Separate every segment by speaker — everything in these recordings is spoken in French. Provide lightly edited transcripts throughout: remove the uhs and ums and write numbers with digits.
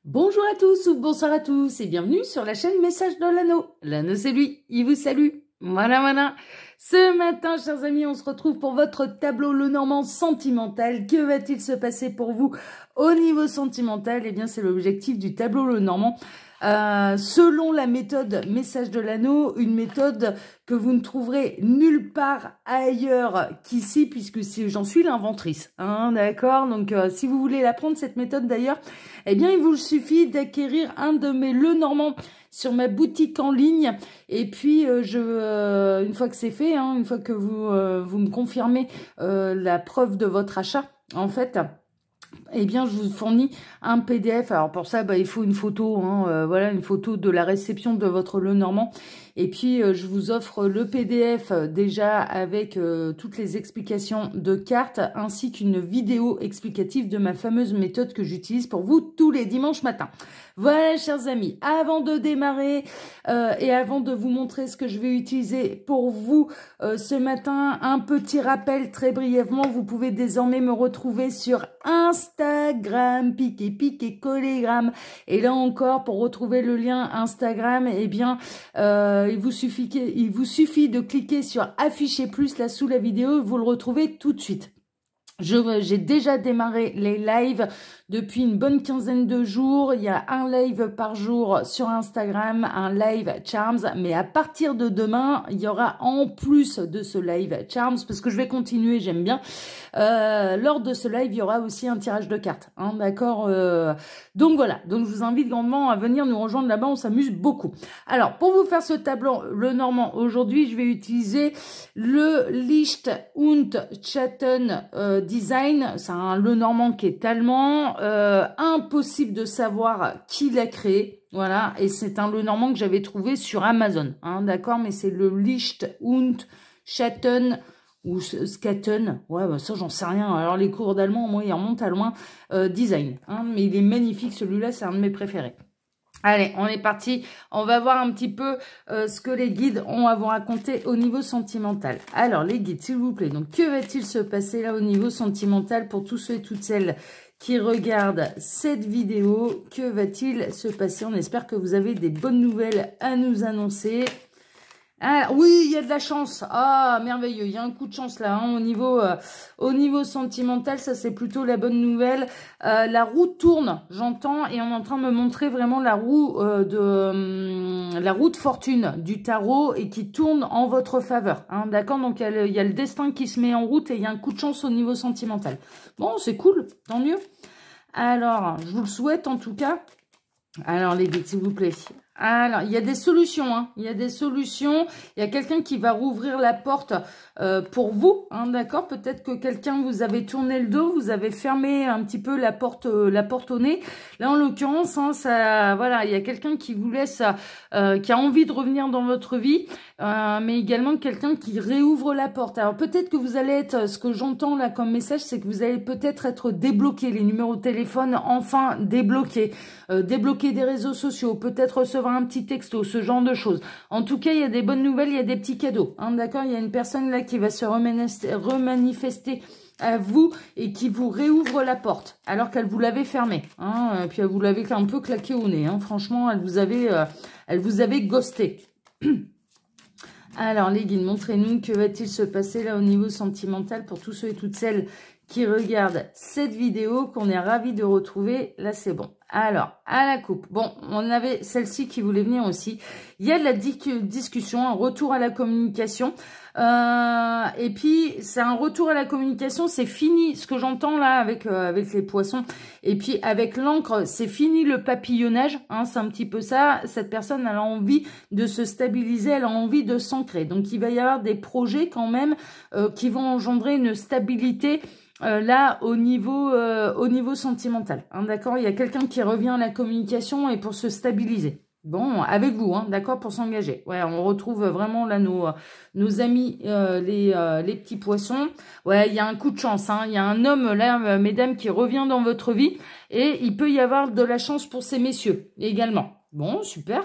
Speaker 1: Bonjour à tous ou bonsoir à tous et bienvenue sur la chaîne Message de l'Anneau. L'Anneau c'est lui, il vous salue. Voilà. Ce matin, chers amis, on se retrouve pour votre tableau Lenormand sentimental. Que va-t-il se passer pour vous au niveau sentimental? Eh bien, c'est l'objectif du tableau Lenormand. Selon la méthode Message de l'Anneau, une méthode que vous ne trouverez nulle part ailleurs qu'ici, puisque j'en suis l'inventrice. D'accord. Donc, si vous voulez l'apprendre, cette méthode d'ailleurs, eh bien, il vous suffit d'acquérir un de mes Lenormand sur ma boutique en ligne. Et puis, une fois que c'est fait, une fois que vous me confirmez la preuve de votre achat, en fait, eh bien, je vous fournis un PDF. Alors pour ça, il faut une photo, voilà, une photo de la réception de votre Lenormand. Et puis, je vous offre le PDF déjà avec toutes les explications de cartes, ainsi qu'une vidéo explicative de ma fameuse méthode que j'utilise pour vous tous les dimanches matins. Voilà, chers amis, avant de démarrer et avant de vous montrer ce que je vais utiliser pour vous ce matin, un petit rappel très brièvement. Vous pouvez désormais me retrouver sur Instagram, piqué, collégramme. Et là encore, pour retrouver le lien Instagram, eh bien, il vous suffit de cliquer sur afficher plus là sous la vidéo. Vous le retrouvez tout de suite. J'ai déjà démarré les lives depuis une bonne quinzaine de jours. Il y a un live par jour sur Instagram, un live Charms. Mais à partir de demain, il y aura en plus de ce live Charms, parce que je vais continuer, j'aime bien. Lors de ce live, il y aura aussi un tirage de cartes. D'accord. Donc voilà. Donc je vous invite grandement à venir nous rejoindre là-bas. On s'amuse beaucoup. Alors, pour vous faire ce tableau Lenormand, aujourd'hui, je vais utiliser le Licht und Schatten Design. C'est un Lenormand qui est allemand. Impossible de savoir qui l'a créé. Voilà. Et c'est un Lenormand que j'avais trouvé sur Amazon. D'accord. Mais c'est le Licht und Schatten ou Skatten, ouais, ça j'en sais rien. Alors les cours d'allemand, moi, ils remontent à loin. Design, mais il est magnifique, celui-là, c'est un de mes préférés. Allez, on est parti. On va voir un petit peu ce que les guides ont à vous raconter au niveau sentimental. Alors, les guides, s'il vous plaît. Donc, que va-t-il se passer là au niveau sentimental pour tous ceux et toutes celles qui regardent cette vidéo? Que va-t-il se passer? On espère que vous avez des bonnes nouvelles à nous annoncer. Ah, oui, il y a de la chance. Ah, merveilleux. Il y a un coup de chance là au niveau sentimental. Ça, c'est plutôt la bonne nouvelle. La roue tourne, j'entends, et on est en train de me montrer vraiment la roue de fortune du tarot et qui tourne en votre faveur. D'accord. Donc, il y a le destin qui se met en route et il y a un coup de chance au niveau sentimental. Bon, c'est cool. Tant mieux. Alors, je vous le souhaite en tout cas. Alors, les guides, s'il vous plaît. Alors, il y a des solutions, il y a des solutions. Il y a quelqu'un qui va rouvrir la porte pour vous, d'accord. Peut-être que quelqu'un vous avez tourné le dos, vous avez fermé un petit peu la porte au nez. Là, en l'occurrence, voilà, il y a quelqu'un qui vous laisse, qui a envie de revenir dans votre vie, mais également quelqu'un qui réouvre la porte. Alors, peut-être que vous allez être, ce que j'entends là comme message, c'est que vous allez peut-être être débloqué, les numéros de téléphone enfin débloqués, débloquer des réseaux sociaux, peut-être recevoir un petit texto, ce genre de choses. En tout cas, il y a des bonnes nouvelles, il y a des petits cadeaux. D'accord, il y a une personne là qui va se remanifester à vous et qui vous réouvre la porte alors qu'elle vous l'avait fermée. Puis elle vous l'avait un peu claqué au nez. Franchement, elle vous avait ghosté. Alors, les guides, montrez-nous que va-t-il se passer là au niveau sentimental pour tous ceux et toutes celles qui regardent cette vidéo, qu'on est ravis de retrouver. Là, c'est bon. Alors, à la coupe. Bon, on avait celle-ci qui voulait venir aussi. Il y a de la discussion, un retour à la communication. Et puis, c'est un retour à la communication. C'est fini, ce que j'entends là avec les poissons. Et puis, avec l'encre, c'est fini le papillonnage. C'est un petit peu ça. Cette personne, elle a envie de se stabiliser. Elle a envie de s'ancrer. Donc, il va y avoir des projets quand même qui vont engendrer une stabilité là au niveau sentimental. D'accord, il y a quelqu'un qui revient à la communication et pour se stabiliser. Bon, avec vous, d'accord, pour s'engager. Ouais, on retrouve vraiment là nos amis les petits poissons. Ouais, il y a un coup de chance. Il y a un homme là, mesdames, qui revient dans votre vie et il peut y avoir de la chance pour ces messieurs également. Bon, super.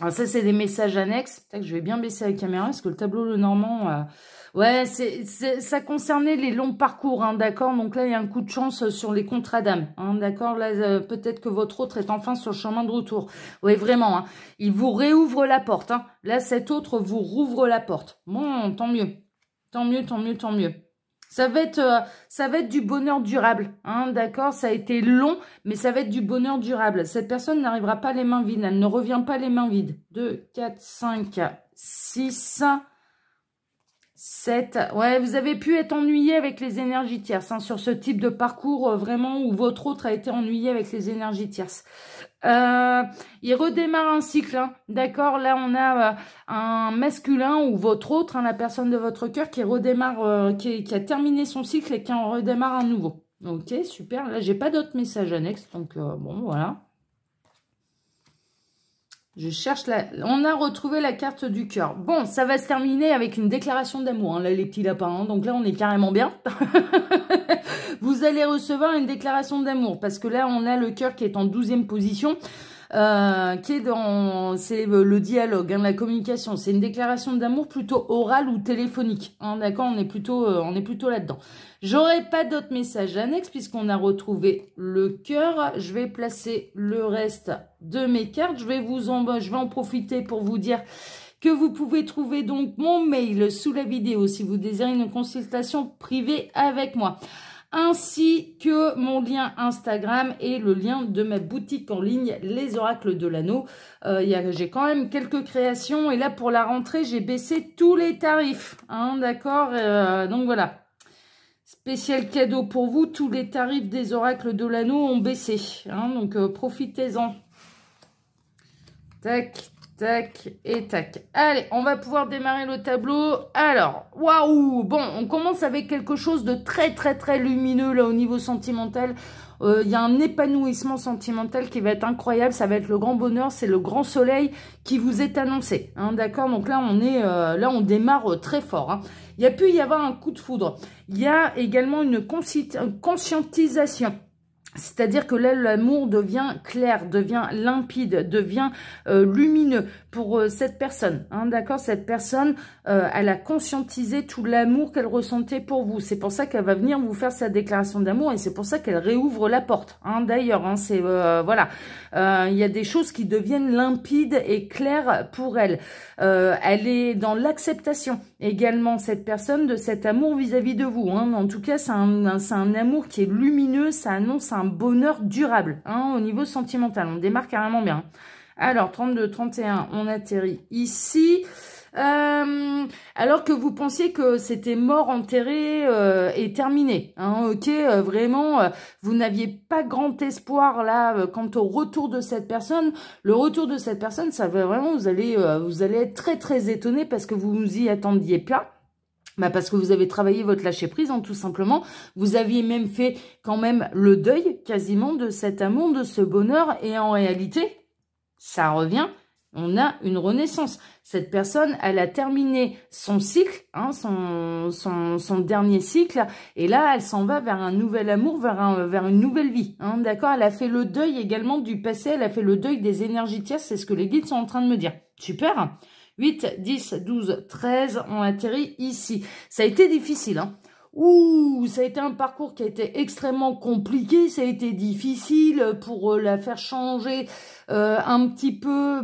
Speaker 1: Alors ça, c'est des messages annexes. Tac, je vais bien baisser la caméra parce que le tableau Lenormand... Ouais, ça concernait les longs parcours, hein, d'accord. Donc là, il y a un coup de chance sur les contrats d'âme, hein, d'accord. Là, peut-être que votre autre est enfin sur le chemin de retour. Oui, vraiment, hein. Il vous réouvre la porte, hein. Là, cet autre vous rouvre la porte. Bon, tant mieux. Tant mieux, tant mieux, tant mieux. Ça va être du bonheur durable, hein, d'accord. Ça a été long, mais ça va être du bonheur durable. Cette personne n'arrivera pas les mains vides. Elle ne revient pas les mains vides. 2, 4, 5, 6... 7. Ouais, vous avez pu être ennuyé avec les énergies tierces, hein, sur ce type de parcours, vraiment, où votre autre a été ennuyé avec les énergies tierces. Il redémarre un cycle, hein, d'accord. Là, on a un masculin ou votre autre, hein, la personne de votre cœur qui redémarre, qui a terminé son cycle et qui en redémarre un nouveau. Ok, super. Là, j'ai pas d'autres messages annexes, donc bon, voilà. Je cherche On a retrouvé la carte du cœur. Bon, ça va se terminer avec une déclaration d'amour, hein, là, les petits lapins. Hein, donc là, on est carrément bien. Vous allez recevoir une déclaration d'amour. Parce que là, on a le cœur qui est en 12e position. Qui est dans... C'est le dialogue, hein, la communication. C'est une déclaration d'amour plutôt orale ou téléphonique. Hein, d'accord, on est plutôt là-dedans. J'aurai pas d'autres messages annexes puisqu'on a retrouvé le cœur. Je vais placer le reste de mes cartes. Je vais en profiter pour vous dire que vous pouvez trouver donc mon mail sous la vidéo si vous désirez une consultation privée avec moi, ainsi que mon lien Instagram et le lien de ma boutique en ligne, les oracles de l'anneau. J'ai quand même quelques créations et là pour la rentrée, j'ai baissé tous les tarifs, hein, d'accord. Donc voilà. Spécial cadeau pour vous, tous les tarifs des oracles de l'anneau ont baissé, hein, donc profitez-en. Tac, tac et tac. Allez, on va pouvoir démarrer le tableau. Alors, waouh, bon, on commence avec quelque chose de très, très, très lumineux là au niveau sentimental. Il y a un épanouissement sentimental qui va être incroyable. Ça va être le grand bonheur, c'est le grand soleil qui vous est annoncé, hein, d'accord. Donc là, on démarre très fort, hein. Il y a pu y avoir un coup de foudre. Il y a également une conscientisation. C'est-à-dire que là, l'amour devient clair, devient limpide, devient lumineux pour cette personne. Hein, d'accord, cette personne, elle a conscientisé tout l'amour qu'elle ressentait pour vous. C'est pour ça qu'elle va venir vous faire sa déclaration d'amour et c'est pour ça qu'elle réouvre la porte. Hein, d'ailleurs, hein, c'est voilà, il y a des choses qui deviennent limpides et claires pour elle. Elle est dans l'acceptation également, cette personne, de cet amour vis-à-vis de vous. Hein. En tout cas, c'est un amour qui est lumineux, ça annonce un bonheur durable, hein, au niveau sentimental. On démarre carrément bien. Alors, 32, 31, on atterrit ici. Alors que vous pensiez que c'était mort, enterré et terminé. Hein, ok, vraiment, vous n'aviez pas grand espoir là quant au retour de cette personne. Le retour de cette personne, ça va vraiment, vous allez être très très étonné parce que vous vous y attendiez pas. Bah parce que vous avez travaillé votre lâcher-prise, hein, tout simplement. Vous aviez même fait quand même le deuil quasiment de cet amour, de ce bonheur. Et en réalité, ça revient, on a une renaissance. Cette personne, elle a terminé son cycle, hein, son dernier cycle. Et là, elle s'en va vers un nouvel amour, vers une nouvelle vie. Hein, d'accord, elle a fait le deuil également du passé. Elle a fait le deuil des énergies tierces. C'est ce que les guides sont en train de me dire. Super. 8, 10, 12, 13, on atterrit ici. Ça a été difficile, hein. Ouh, ça a été un parcours qui a été extrêmement compliqué, ça a été difficile pour la faire changer un petit peu,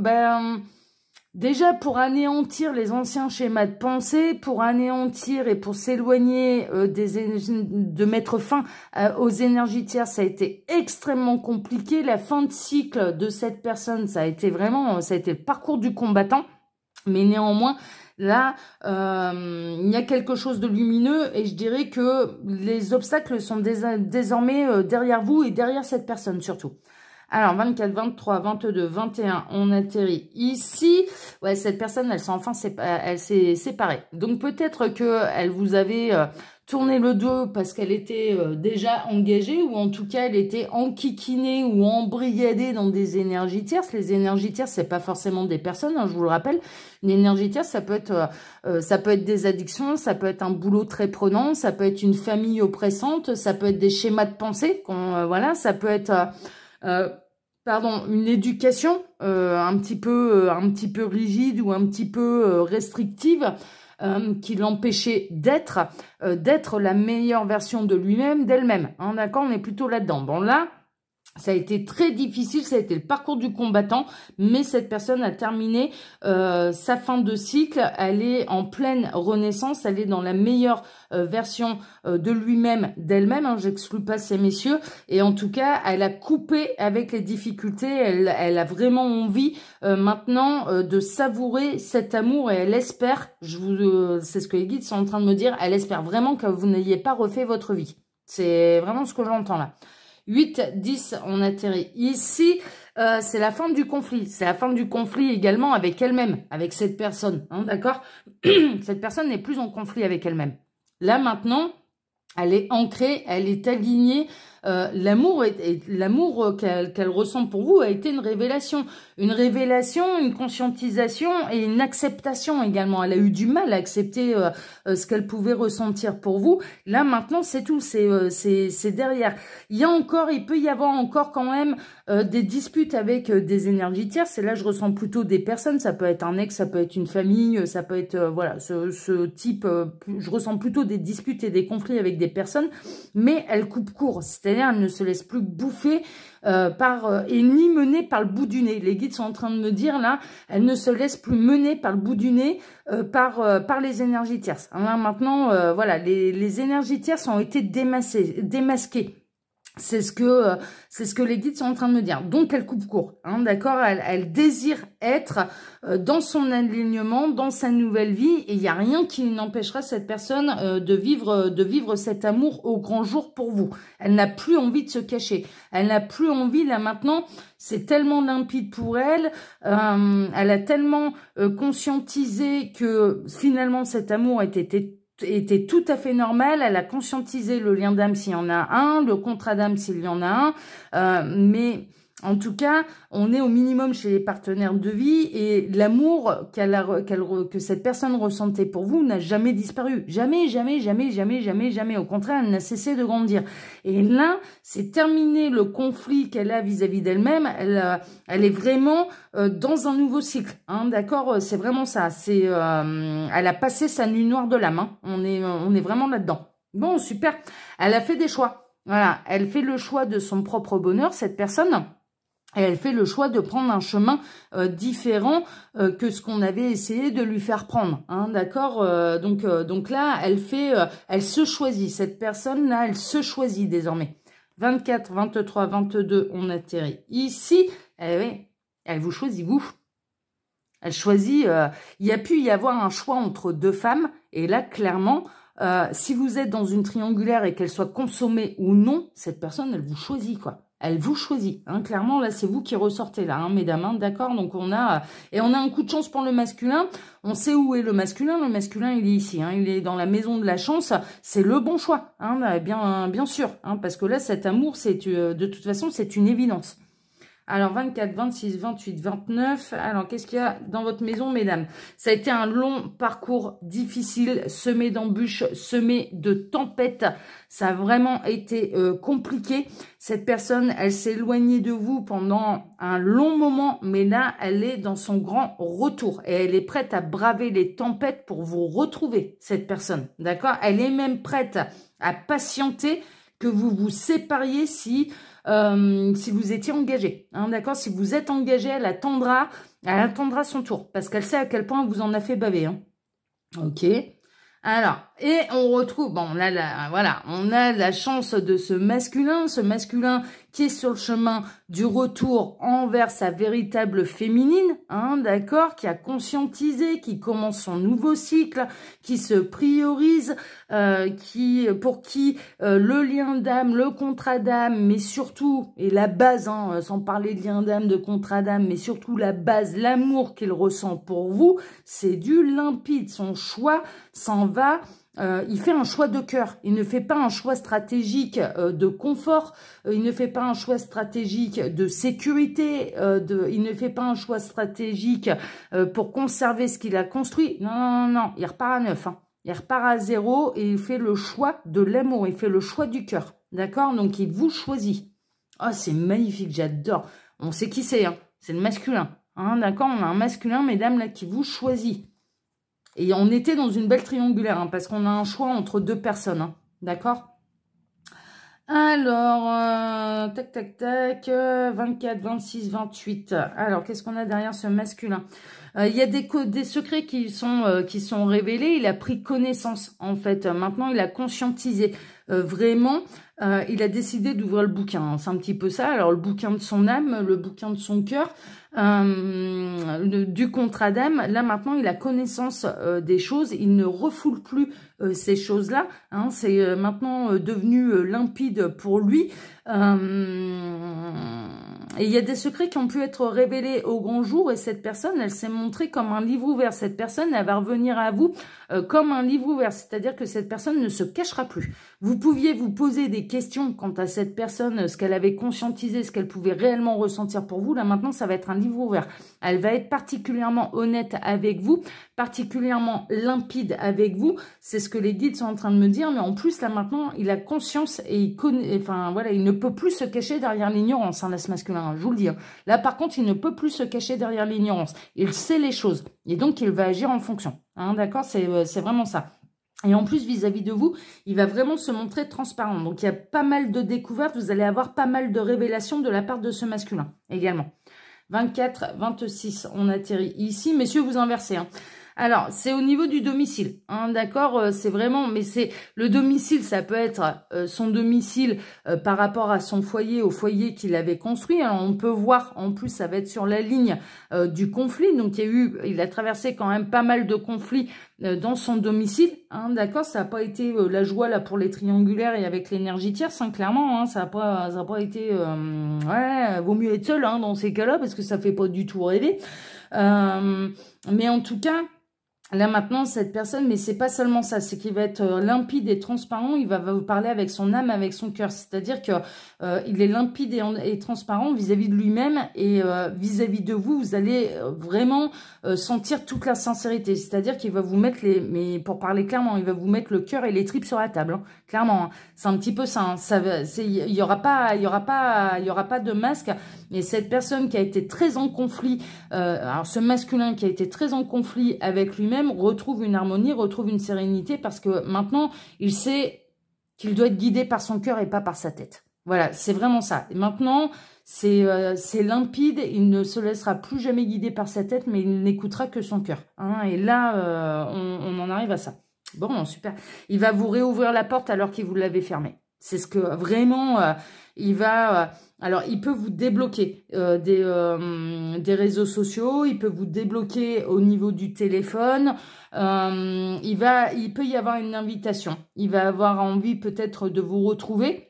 Speaker 1: déjà pour anéantir les anciens schémas de pensée, pour anéantir et pour s'éloigner de mettre fin aux énergies tierces, ça a été extrêmement compliqué. La fin de cycle de cette personne, ça a été le parcours du combattant. Mais néanmoins, là, il y a quelque chose de lumineux et je dirais que les obstacles sont désormais derrière vous et derrière cette personne surtout. Alors, 24, 23, 22, 21, on atterrit ici. Ouais, cette personne, elle s'est séparée. Donc, peut-être qu'elle vous avait tourné le dos parce qu'elle était déjà engagée ou en tout cas, elle était enquiquinée ou embrigadée dans des énergies tierces. Les énergies tierces, c'est pas forcément des personnes, hein, je vous le rappelle. Une énergie tierce, ça peut être des addictions, ça peut être un boulot très prenant, ça peut être une famille oppressante, ça peut être des schémas de pensée, voilà, ça peut être... pardon, une éducation un petit peu rigide ou un petit peu restrictive qui l'empêchait d'être la meilleure version de lui-même, d'elle-même. Hein, d'accord, on est plutôt là-dedans. Bon, là, ça a été très difficile, ça a été le parcours du combattant, mais cette personne a terminé sa fin de cycle, elle est en pleine renaissance, elle est dans la meilleure version de lui-même, d'elle-même, hein, j'exclus pas ces messieurs, et en tout cas, elle a coupé avec les difficultés, elle a vraiment envie maintenant de savourer cet amour, et elle espère, c'est ce que les guides sont en train de me dire, elle espère vraiment que vous n'ayez pas refait votre vie. C'est vraiment ce que j'entends là. 8, 10, on atterrit ici. C'est la fin du conflit. C'est la fin du conflit également avec elle-même, avec cette personne. Hein, d'accord? Cette personne n'est plus en conflit avec elle-même. Là, maintenant, elle est ancrée, elle est alignée. L'amour qu'elle ressent pour vous a été une révélation, une conscientisation et une acceptation également. Elle a eu du mal à accepter ce qu'elle pouvait ressentir pour vous. Là maintenant c'est tout, c'est derrière. Il peut y avoir encore quand même des disputes avec des énergies tierces. Et là je ressens plutôt des personnes. Ça peut être un ex, ça peut être une famille, ça peut être voilà ce type. Je ressens plutôt des disputes et des conflits avec des personnes, mais elle coupe court. C'est-à-dire, elle ne se laisse plus bouffer et ni mener par le bout du nez. Les guides sont en train de me dire, là, elle ne se laisse plus mener par le bout du nez par les énergies tierces. Hein, là, maintenant, voilà, les énergies tierces ont été démasquées. C'est ce que les guides sont en train de me dire. Donc, elle coupe court. Hein, d'accord, elle désire être dans son alignement, dans sa nouvelle vie. Et il n'y a rien qui n'empêchera cette personne de vivre cet amour au grand jour pour vous. Elle n'a plus envie de se cacher. Elle n'a plus envie, là maintenant, c'est tellement limpide pour elle. Elle a tellement conscientisé que finalement cet amour était tout à fait normal. Elle a conscientisé le lien d'âme s'il y en a un, le contrat d'âme s'il y en a un, mais en tout cas, on est au minimum chez les partenaires de vie et l'amour que cette personne ressentait pour vous n'a jamais disparu. Jamais, jamais, jamais, jamais, jamais, jamais. Au contraire, elle n'a cessé de grandir. Et là, c'est terminé le conflit qu'elle a vis-à-vis d'elle-même. Elle est vraiment dans un nouveau cycle. Hein, d'accord, c'est vraiment ça. Elle a passé sa nuit noire de l'âme. Hein. On est vraiment là-dedans. Bon, super. Elle a fait des choix. Voilà, elle fait le choix de son propre bonheur, cette personne. Et elle fait le choix de prendre un chemin différent que ce qu'on avait essayé de lui faire prendre. Hein, d'accord, donc là, elle se choisit. Cette personne-là, elle se choisit désormais. 24, 23, 22, on atterrit ici. Elle vous choisit, vous. Elle choisit. Il y a pu y avoir un choix entre deux femmes. Et là, clairement, si vous êtes dans une triangulaire et qu'elle soit consommée ou non, cette personne, elle vous choisit, quoi. Elle vous choisit, hein, clairement, là, c'est vous qui ressortez, là, hein, mesdames, hein, d'accord. Donc, on a un coup de chance pour le masculin. On sait où est le masculin. Le masculin, il est ici, hein, il est dans la maison de la chance. C'est le bon choix, hein, bien sûr, hein, parce que là, cet amour, de toute façon, c'est une évidence. Alors, 24, 26, 28, 29. Alors, qu'est-ce qu'il y a dans votre maison, mesdames? Ça a été un long parcours difficile, semé d'embûches, semé de tempêtes. Ça a vraiment été compliqué. Cette personne, elle s'est éloignée de vous pendant un long moment, mais là, elle est dans son grand retour. Et elle est prête à braver les tempêtes pour vous retrouver, cette personne. D'accord? Elle est même prête à patienter que vous vous sépariez si vous étiez engagé, hein, d'accord. Si vous êtes engagé, elle attendra son tour, parce qu'elle sait à quel point vous en a fait baver, hein. Ok. Alors, et on retrouve, bon, là, voilà, on a la chance de ce masculin qui est sur le chemin du retour envers sa véritable féminine, hein, d'accord, qui a conscientisé, qui commence son nouveau cycle, qui se priorise, pour qui le lien d'âme, le contrat d'âme, mais surtout, et la base, hein, sans parler de lien d'âme, de contrat d'âme, mais surtout la base, l'amour qu'il ressent pour vous, c'est du limpide. Son choix s'en va. Il fait un choix de cœur. Il ne fait pas un choix stratégique de confort. Il ne fait pas un choix stratégique de sécurité. Il ne fait pas un choix stratégique pour conserver ce qu'il a construit. Non, non, non, non. Il repart à neuf. Hein. Il repart à zéro et il fait le choix de l'amour. Il fait le choix du cœur. D'accord? Donc, il vous choisit. Oh, c'est magnifique. J'adore. On sait qui c'est, hein. C'est le masculin. Hein, d'accord, on a un masculin, mesdames, là, qui vous choisit. Et on était dans une belle triangulaire, hein, parce qu'on a un choix entre deux personnes. Hein, d'accord. Alors, tac, tac, tac, 24, 26, 28. Alors, qu'est-ce qu'on a derrière ce masculin? Il y a des secrets qui sont révélés. Il a pris connaissance, en fait. Maintenant, il a conscientisé. Vraiment, il a décidé d'ouvrir le bouquin. Hein. C'est un petit peu ça. Alors, le bouquin de son âme, le bouquin de son cœur, du contrat d'âme. Là, maintenant, il a connaissance des choses. Il ne refoule plus ces choses-là. Hein. C'est maintenant devenu limpide pour lui. Et il y a des secrets qui ont pu être révélés au grand jour et cette personne, elle s'est montrée comme un livre ouvert. Cette personne, elle va revenir à vous comme un livre ouvert, c'est-à-dire que cette personne ne se cachera plus. Vous pouviez vous poser des questions quant à cette personne, ce qu'elle avait conscientisé, ce qu'elle pouvait réellement ressentir pour vous. Là, maintenant, ça va être un livre ouvert. Elle va être particulièrement honnête avec vous, particulièrement limpide avec vous. C'est ce que les guides sont en train de me dire, mais en plus, là, maintenant, il a conscience et il connaît, enfin, voilà, il ne peut plus se cacher derrière l'ignorance, hein, ce masculin, hein, je vous le dis. Hein. Là, par contre, il ne peut plus se cacher derrière l'ignorance. Il sait les choses et donc, il va agir en fonction. Hein, d'accord, c'est vraiment ça. Et en plus, vis-à-vis de vous, il va vraiment se montrer transparent. Donc, il y a pas mal de découvertes. Vous allez avoir pas mal de révélations de la part de ce masculin également. 24, 26, on atterrit ici. Messieurs, vous inversez. Hein. Alors, c'est au niveau du domicile, hein, d'accord, c'est vraiment, mais c'est le domicile, ça peut être son domicile par rapport à son foyer, au foyer qu'il avait construit. Alors, on peut voir, en plus, ça va être sur la ligne du conflit. Donc, il a traversé quand même pas mal de conflits dans son domicile, hein, d'accord, ça n'a pas été la joie là pour les triangulaires et avec l'énergie tierce, hein, clairement, hein, ça a pas été, ouais, vaut mieux être seul hein, dans ces cas-là parce que ça fait pas du tout rêver. Mais en tout cas. Là maintenant, cette personne, mais c'est pas seulement ça, c'est qu'il va être limpide et transparent, il va vous parler avec son âme, avec son cœur. C'est-à-dire que il est limpide et transparent vis-à-vis de lui-même et vis-à-vis de vous, vous allez vraiment sentir toute la sincérité. C'est-à-dire qu'il va vous mettre mais pour parler clairement, il va vous mettre le cœur et les tripes sur la table, hein, clairement. Hein. C'est un petit peu ça. Hein. Il y aura pas de masque. Et cette personne qui a été très en conflit, alors ce masculin qui a été très en conflit avec lui-même retrouve une harmonie, retrouve une sérénité parce que maintenant, il sait qu'il doit être guidé par son cœur et pas par sa tête. Voilà, c'est vraiment ça. Et maintenant, c'est limpide, il ne se laissera plus jamais guider par sa tête, mais il n'écoutera que son cœur. Hein, et là, on en arrive à ça. Bon, super. Il va vous réouvrir la porte alors qu'il vous l'avait fermée. C'est ce que vraiment, il va... alors, il peut vous débloquer des réseaux sociaux, il peut vous débloquer au niveau du téléphone, il peut y avoir une invitation. Il va avoir envie peut-être de vous retrouver,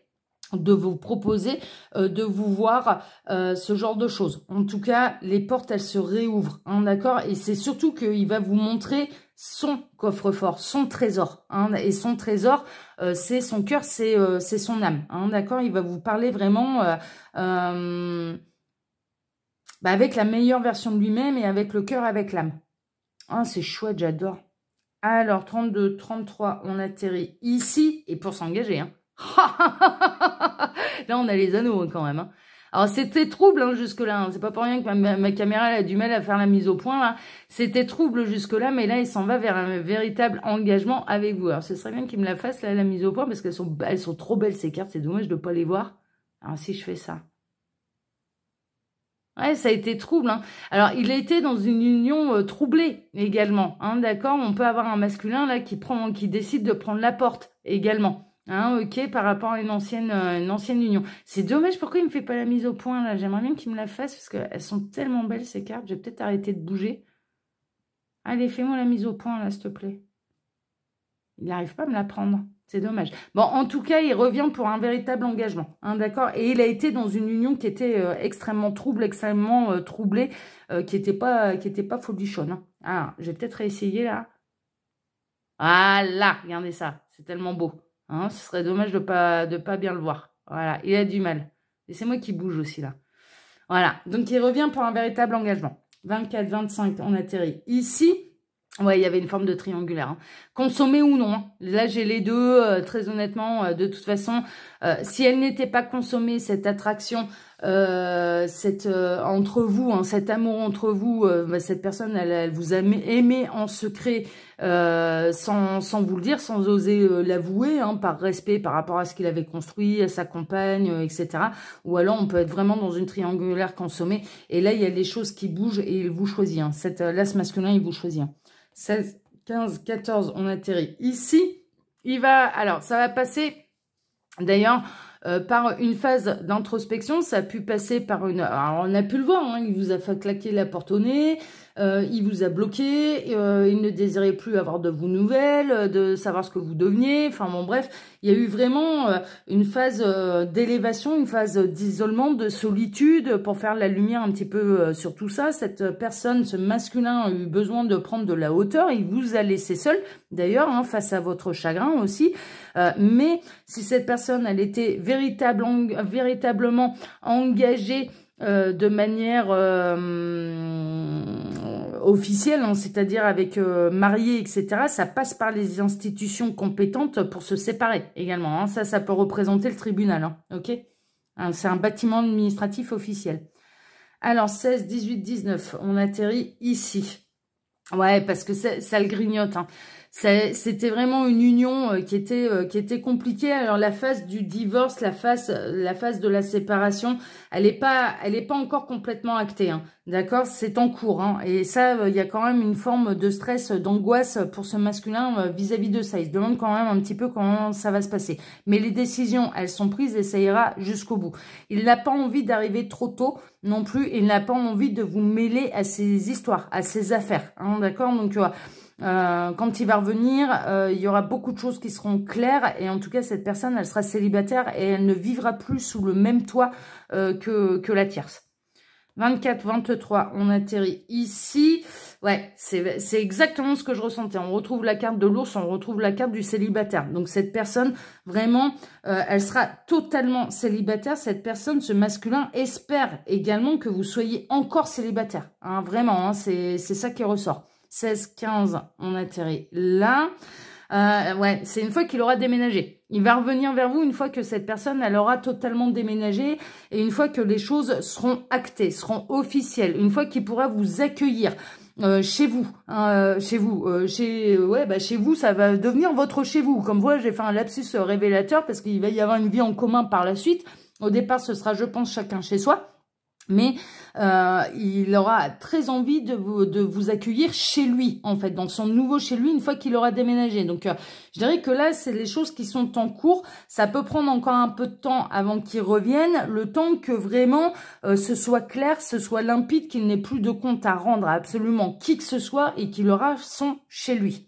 Speaker 1: de vous proposer, de vous voir, ce genre de choses. En tout cas, les portes, elles se réouvrent, hein, d'accord? Et c'est surtout qu'il va vous montrer son coffre-fort, son trésor. Hein, et son trésor, c'est son cœur, c'est son âme. Hein, d'accord? Il va vous parler vraiment avec la meilleure version de lui-même et avec le cœur, avec l'âme. Ah, c'est chouette, j'adore. Alors, 32, 33, on atterrit ici. Et pour s'engager, hein. Là, on a les anneaux quand même. Hein. Alors, c'était trouble hein, jusque-là. Hein. C'est pas pour rien que ma caméra elle a du mal à faire la mise au point. Là, c'était trouble jusque-là, mais là, il s'en va vers un véritable engagement avec vous. Alors, ce serait bien qu'il me la fasse, là, la mise au point, parce qu'elles sont trop belles, ces cartes. C'est dommage de ne pas les voir. Alors, si je fais ça... Ouais, ça a été trouble. Hein. Alors, il a été dans une union troublée également. Hein, d'accord, on peut avoir un masculin là qui décide de prendre la porte également. Hein, ok, par rapport à une ancienne union. C'est dommage, pourquoi il me fait pas la mise au point là? J'aimerais bien qu'il me la fasse parce qu'elles sont tellement belles ces cartes. Je vais peut-être arrêter de bouger. Allez, fais-moi la mise au point là, s'il te plaît. Il n'arrive pas à me la prendre. C'est dommage. Bon, en tout cas, il revient pour un véritable engagement. Hein, d'accord? Et il a été dans une union qui était extrêmement trouble, extrêmement troublée, qui était pas folichonne. Hein. Alors, je vais peut-être réessayer là. Ah là, regardez ça. C'est tellement beau. Hein, ce serait dommage de pas bien le voir. Voilà, il a du mal. Et c'est moi qui bouge aussi là. Voilà, donc il revient pour un véritable engagement. 24, 25, on atterrit ici. Ouais, il y avait une forme de triangulaire. Hein. Consommée ou non. Hein. Là, j'ai les deux. Très honnêtement, de toute façon, si elle n'était pas consommée, cette attraction, entre vous, hein, cet amour entre vous, cette personne, elle vous a aimé en secret, sans vous le dire, sans oser l'avouer, hein, par respect par rapport à ce qu'il avait construit, à sa compagne, etc. Ou alors on peut être vraiment dans une triangulaire consommée, et là il y a des choses qui bougent et il vous choisit, hein. L'as masculin, il vous choisit, hein. 16, 15, 14, on atterrit ici. Alors ça va passer d'ailleurs par une phase d'introspection. Ça a pu passer par une... Alors on a pu le voir, hein, il vous a fait claquer la porte au nez, il vous a bloqué, il ne désirait plus avoir de vos nouvelles, de savoir ce que vous deveniez, enfin bon bref, il y a eu vraiment une phase d'élévation, une phase d'isolement, de solitude, pour faire la lumière un petit peu sur tout ça. Cette personne, ce masculin, a eu besoin de prendre de la hauteur, il vous a laissé seul, d'ailleurs, hein, face à votre chagrin aussi, mais si cette personne, elle était véritablement engagée de manière officielle, hein, c'est-à-dire avec marié, etc., ça passe par les institutions compétentes pour se séparer également, hein. Ça peut représenter le tribunal, hein, ok, hein, c'est un bâtiment administratif officiel. Alors, 16, 18, 19, on atterrit ici. Ouais, parce que ça le grignote, hein. C'était vraiment une union qui était compliquée. Alors la phase du divorce, la phase de la séparation, elle est pas encore complètement actée, hein. D'accord, c'est en cours, hein. Et ça, il y a quand même une forme de stress, d'angoisse pour ce masculin vis-à-vis de ça. Il se demande quand même un petit peu comment ça va se passer. Mais les décisions, elles sont prises et ça ira jusqu'au bout. Il n'a pas envie d'arriver trop tôt non plus. Il n'a pas envie de vous mêler à ses histoires, à ses affaires, hein, d'accord. Donc quand il va revenir, il y aura beaucoup de choses qui seront claires, et en tout cas cette personne, elle sera célibataire et elle ne vivra plus sous le même toit que la tierce. 24, 23, on atterrit ici. Ouais, c'est exactement ce que je ressentais. On retrouve la carte de l'ours, on retrouve la carte du célibataire. Donc cette personne, vraiment, elle sera totalement célibataire. Cette personne, ce masculin, espère également que vous soyez encore célibataire, hein, vraiment, hein, c'est ça qui ressort. 16, 15, on atterrit là. Ouais, c'est une fois qu'il aura déménagé. Il va revenir vers vous une fois que cette personne, elle aura totalement déménagé, et une fois que les choses seront actées, seront officielles, une fois qu'il pourra vous accueillir chez vous, hein, chez vous, ça va devenir votre chez vous. Comme moi, j'ai fait un lapsus révélateur parce qu'il va y avoir une vie en commun par la suite. Au départ, ce sera, je pense, chacun chez soi. Mais il aura très envie de vous accueillir chez lui, en fait, dans son nouveau chez lui, une fois qu'il aura déménagé. Donc, je dirais que là, c'est les choses qui sont en cours. Ça peut prendre encore un peu de temps avant qu'il revienne, le temps que vraiment ce soit clair, ce soit limpide, qu'il n'ait plus de compte à rendre à absolument qui que ce soit, et qu'il aura son chez lui.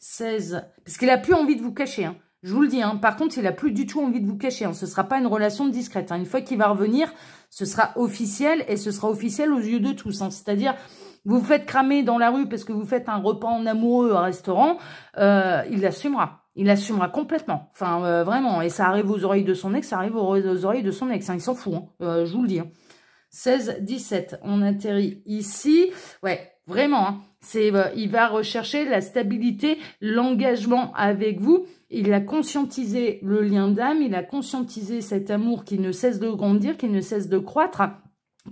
Speaker 1: 16, parce qu'il a plus envie de vous cacher, hein. Je vous le dis, hein. Par contre, il a plus du tout envie de vous cacher, hein. Ce sera pas une relation discrète, hein. Une fois qu'il va revenir, ce sera officiel, et ce sera officiel aux yeux de tous, hein. C'est-à-dire, vous vous faites cramer dans la rue parce que vous faites un repas en amoureux au restaurant, il l'assumera. Il l'assumera complètement. Enfin, vraiment. Et ça arrive aux oreilles de son ex, ça arrive aux oreilles de son ex, hein. Il s'en fout, hein. Je vous le dis, hein. 16, 17, on atterrit ici. Ouais, vraiment, hein. Il va rechercher la stabilité, l'engagement avec vous. Il a conscientisé le lien d'âme, il a conscientisé cet amour qui ne cesse de grandir, qui ne cesse de croître,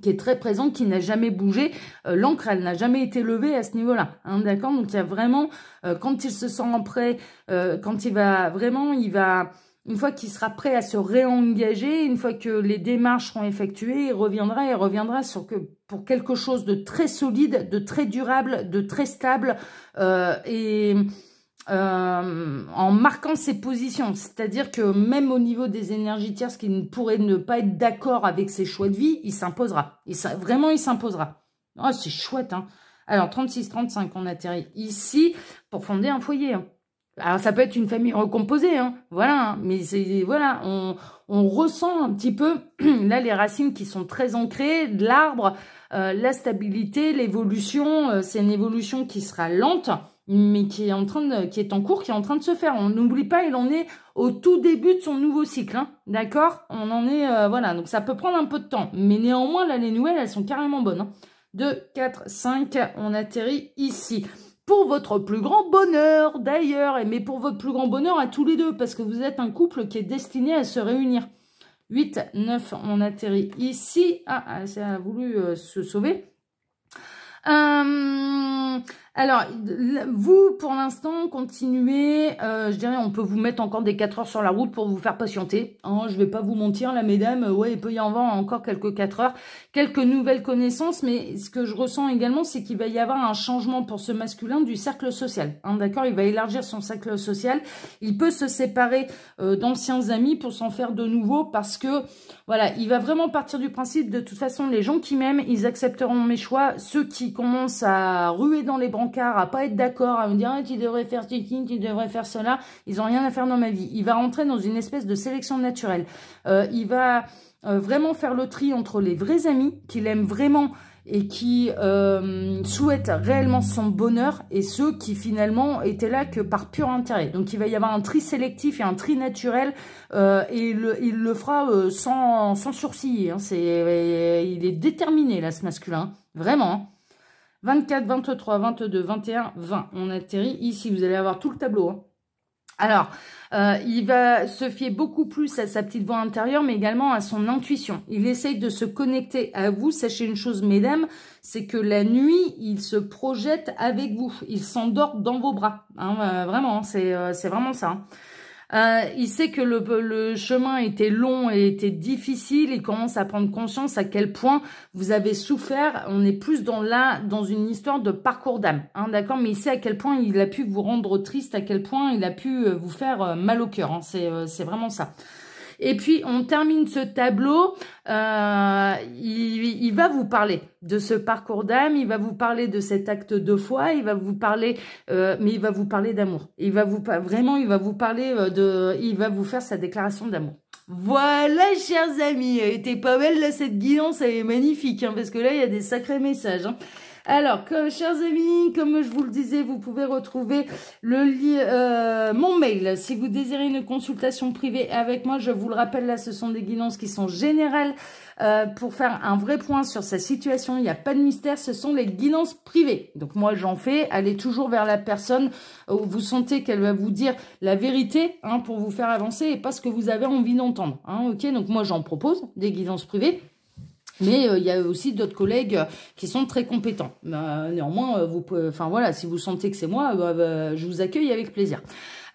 Speaker 1: qui est très présent, qui n'a jamais bougé. L'encre, elle n'a jamais été levée à ce niveau-là, hein, d'accord. Donc il y a vraiment, quand il se sent prêt, quand il va vraiment, une fois qu'il sera prêt à se réengager, une fois que les démarches seront effectuées, il reviendra pour quelque chose de très solide, de très durable, de très stable, en marquant ses positions. C'est-à-dire que même au niveau des énergies tierces qui ne pourraient ne pas être d'accord avec ses choix de vie, il s'imposera. Vraiment, il s'imposera. Oh, c'est chouette, hein. Alors, 36, 35, on atterrit ici pour fonder un foyer, hein. Alors, ça peut être une famille recomposée, hein. Voilà, hein. Mais voilà, on ressent un petit peu, là, les racines qui sont très ancrées, de l'arbre, la stabilité, l'évolution. C'est une évolution qui sera lente, mais qui est en cours, qui est en train de se faire. On n'oublie pas, il en est au tout début de son nouveau cycle, hein, d'accord. On en est, voilà, donc ça peut prendre un peu de temps. Mais néanmoins, là, les nouvelles, elles sont carrément bonnes, hein. 2, 4, 5, on atterrit ici. Pour votre plus grand bonheur, d'ailleurs, mais pour votre plus grand bonheur à tous les deux, parce que vous êtes un couple qui est destiné à se réunir. 8, 9, on atterrit ici. Ah, ça a voulu se sauver. Alors, vous, pour l'instant, continuez. Je dirais, on peut vous mettre encore des 4 heures sur la route pour vous faire patienter. Hein, je vais pas vous mentir, là, mesdames. Ouais, il peut y en avoir encore quelques 4 heures. Quelques nouvelles connaissances. Mais ce que je ressens également, c'est qu'il va y avoir un changement pour ce masculin du cercle social. Hein, d'accord, il va élargir son cercle social. Il peut se séparer d'anciens amis pour s'en faire de nouveaux parce que, voilà, il va vraiment partir du principe de toute façon, les gens qui m'aiment, ils accepteront mes choix. Ceux qui commencent à ruer dans les brancards, à pas être d'accord, à me dire ah, tu devrais faire ceci, tu devrais faire cela, ils ont rien à faire dans ma vie. Il va rentrer dans une espèce de sélection naturelle. Il va vraiment faire le tri entre les vrais amis qu'il aime vraiment et qui souhaitent réellement son bonheur et ceux qui finalement étaient là que par pur intérêt. Donc il va y avoir un tri sélectif et un tri naturel et il le fera sans sourciller. Hein. Il est déterminé là ce masculin, vraiment. Hein. 24, 23, 22, 21, 20. On atterrit ici, vous allez avoir tout le tableau. Hein. Alors, il va se fier beaucoup plus à sa petite voix intérieure, mais également à son intuition. Il essaye de se connecter à vous. Sachez une chose, mesdames, c'est que la nuit, il se projette avec vous. Il s'endort dans vos bras. Hein, vraiment, c'est vraiment ça. Hein. Il sait que le chemin était long et était difficile. Il commence à prendre conscience à quel point vous avez souffert. On est plus dans une histoire de parcours d'âme, hein, d'accord. Mais il sait à quel point il a pu vous rendre triste, à quel point il a pu vous faire mal au cœur. Hein, c'est vraiment ça. Et puis, on termine ce tableau. Il va vous parler de ce parcours d'âme. Il va vous parler de cet acte de foi. Il va vous parler, mais il va vous parler d'amour. Il va vous parler il va vous faire sa déclaration d'amour. Voilà, chers amis. Elle était pas belle, là, cette guidance. Elle est magnifique, hein, parce que là, il y a des sacrés messages, hein. Alors, chers amis, comme je vous le disais, vous pouvez retrouver mon mail. Si vous désirez une consultation privée avec moi, je vous le rappelle, là, ce sont des guidances qui sont générales pour faire un vrai point sur sa situation. Il n'y a pas de mystère, ce sont les guidances privées. Donc, moi, j'en fais. Allez toujours vers la personne où vous sentez qu'elle va vous dire la vérité, hein, pour vous faire avancer et pas ce que vous avez envie d'entendre. Hein, ok, donc moi, j'en propose des guidances privées. Mais il y a aussi d'autres collègues qui sont très compétents. Néanmoins, vous pouvez, enfin voilà, si vous sentez que c'est moi, je vous accueille avec plaisir.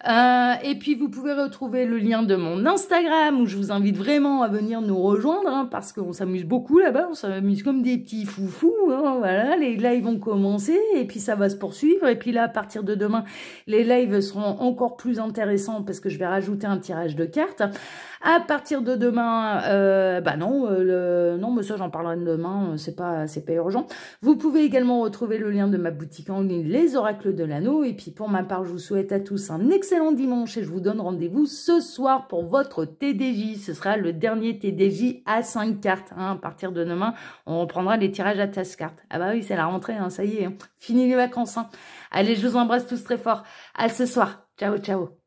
Speaker 1: Et puis, vous pouvez retrouver le lien de mon Instagram où je vous invite vraiment à venir nous rejoindre, hein, parce qu'on s'amuse beaucoup là-bas, on s'amuse comme des petits foufous. Hein, voilà, les lives vont commencer et puis ça va se poursuivre. Et puis là, à partir de demain, les lives seront encore plus intéressants parce que je vais rajouter un tirage de cartes. À partir de demain, non, mais ça j'en parlerai demain, c'est pas urgent. Vous pouvez également retrouver le lien de ma boutique en ligne, les oracles de l'anneau. Et puis pour ma part, je vous souhaite à tous un excellent dimanche et je vous donne rendez-vous ce soir pour votre TDJ. Ce sera le dernier TDJ à 5 cartes. Hein. À partir de demain, on reprendra les tirages à 13 cartes. Ah bah oui, c'est la rentrée, hein, ça y est, hein. Fini les vacances. Hein. Allez, je vous embrasse tous très fort. À ce soir. Ciao, ciao.